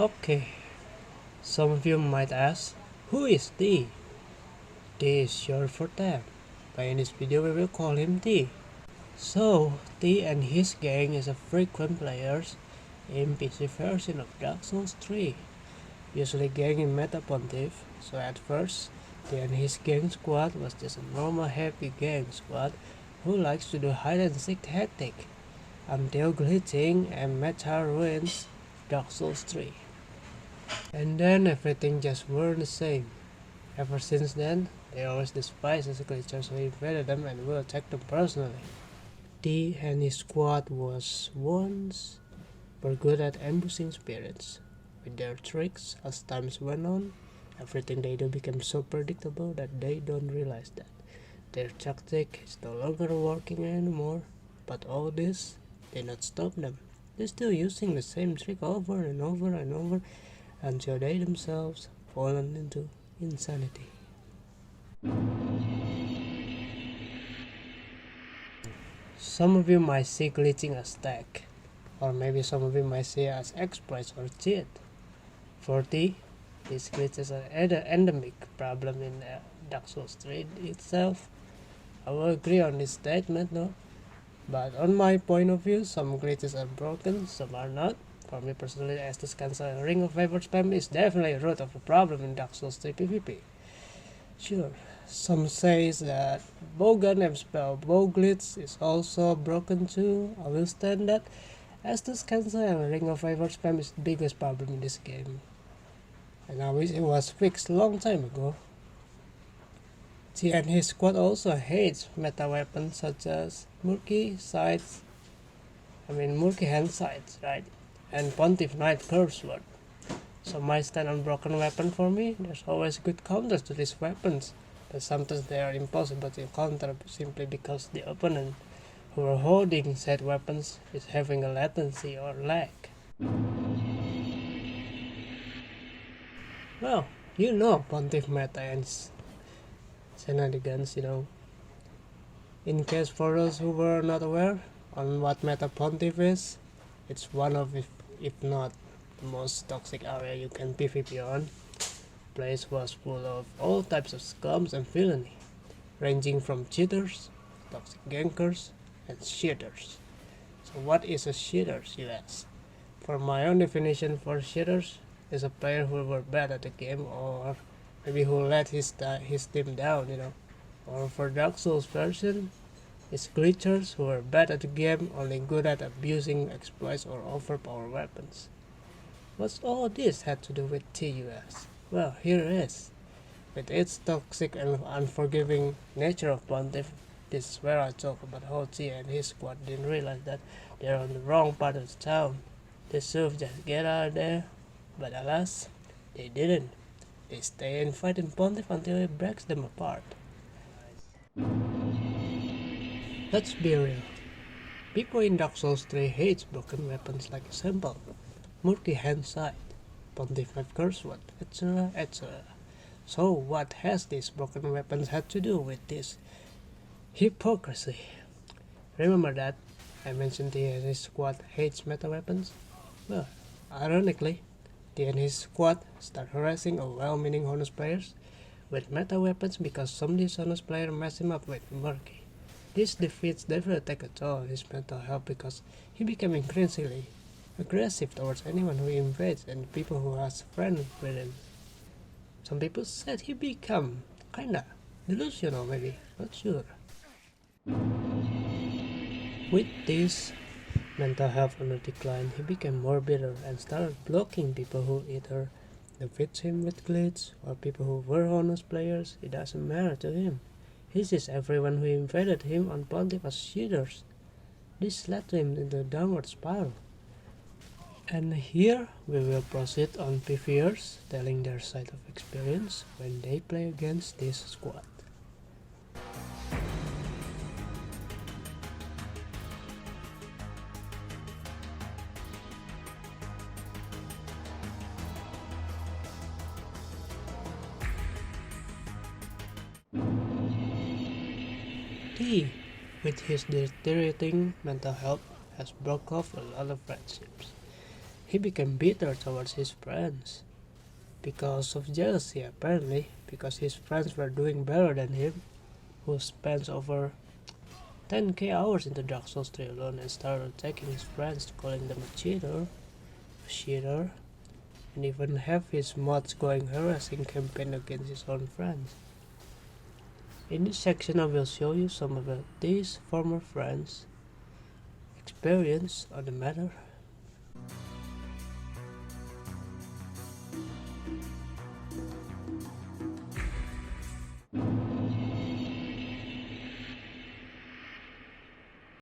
Okay, some of you might ask, who is D? D is short for Tab, but in this video we will call him D. So, D and his gang is a frequent players in PC version of Dark Souls 3, usually gang in Meta Pontiff, so at first, D and his gang squad was just a normal happy gang squad who likes to do hide and seek tactic, until glitching and meta ruins Dark Souls 3. And then everything just weren't the same. Ever since then, they always despise the creatures who invaded them and will attack them personally. D and his squad was once were good at ambushing spirits. With their tricks, as times went on, everything they do became so predictable that they don't realize that their tactic is no longer working anymore. But all this did not stop them. They're still using the same trick over and over and over until they themselves fallen into insanity. Some of you might see glitching as tech, or maybe some of you might see it as exploits or cheat. For D, these glitches are an endemic problem in Dark Souls 3 itself. I will agree on this statement, no? But on my point of view, some glitches are broken, some are not. For me personally, Estus Cancel and Ring of Favor spam is definitely a root of the problem in Dark Souls 3 PvP. Sure, some say that Bowgun and spell bow glitch is also broken too. I will stand that. Estus Cancel and Ring of Favor spam is the biggest problem in this game, and I wish it was fixed a long time ago. T and his squad also hates meta weapons such as Murky hand scythes, right? And Pontiff Knight Curvesword. So my stand on broken weapon for me, there's always good counters to these weapons, but sometimes they are impossible to counter simply because the opponent who are holding said weapons is having a latency or lag. Well, you know Pontiff meta and shenanigans, In case for those who were not aware on what meta Pontiff is, it's one of, if not the most toxic area you can PvP on. The place was full of all types of scums and villainy, ranging from cheaters, toxic gankers, and cheaters. So what is a cheater, you ask? For my own definition for cheaters is a player who were bad at the game, or maybe who let his team down, Or for Dark Souls version, it's glitchers who are bad at the game, only good at abusing exploits or overpowered weapons. What's all this had to do with TUS? Well, here it is. With its toxic and unforgiving nature of Pontiff, this is where I talk about how T and his squad didn't realize that they're on the wrong part of the town. They should just get out of there, but alas, they didn't. They stay and fight in Pontiff until it breaks them apart. Let's be real. People in Dark Souls 3 hates broken weapons like example, Murky hand scythe, Pontiff knife Curvesword, etc. etc. So what has these broken weapons had to do with this hypocrisy? Remember that I mentioned the and his squad hates meta weapons? Well, ironically, the and his squad start harassing a well-meaning honest players with meta weapons because some dishonest player mess him up with Murky. These defeats definitely take a toll on his mental health because he became increasingly aggressive towards anyone who invades and people who has friends with him. Some people said he became kinda delusional, maybe, not sure. With this mental health under decline, he became more bitter and started blocking people who either defeat him with glitch or people who were honest players. It doesn't matter to him. He sees everyone who invaded him on Pontiff as cheaters. This led him into a downward spiral. And here we will proceed on PvPers telling their side of experience when they play against this squad. T, with his deteriorating mental health, has broke off a lot of friendships. He became bitter towards his friends because of jealousy, apparently, because his friends were doing better than him, who spends over 10k hours into Dark Souls 3 alone and started attacking his friends, calling them a cheater, and even have his mods going harassing campaign against his own friends. In this section I will show you some of these former friends' experience on the matter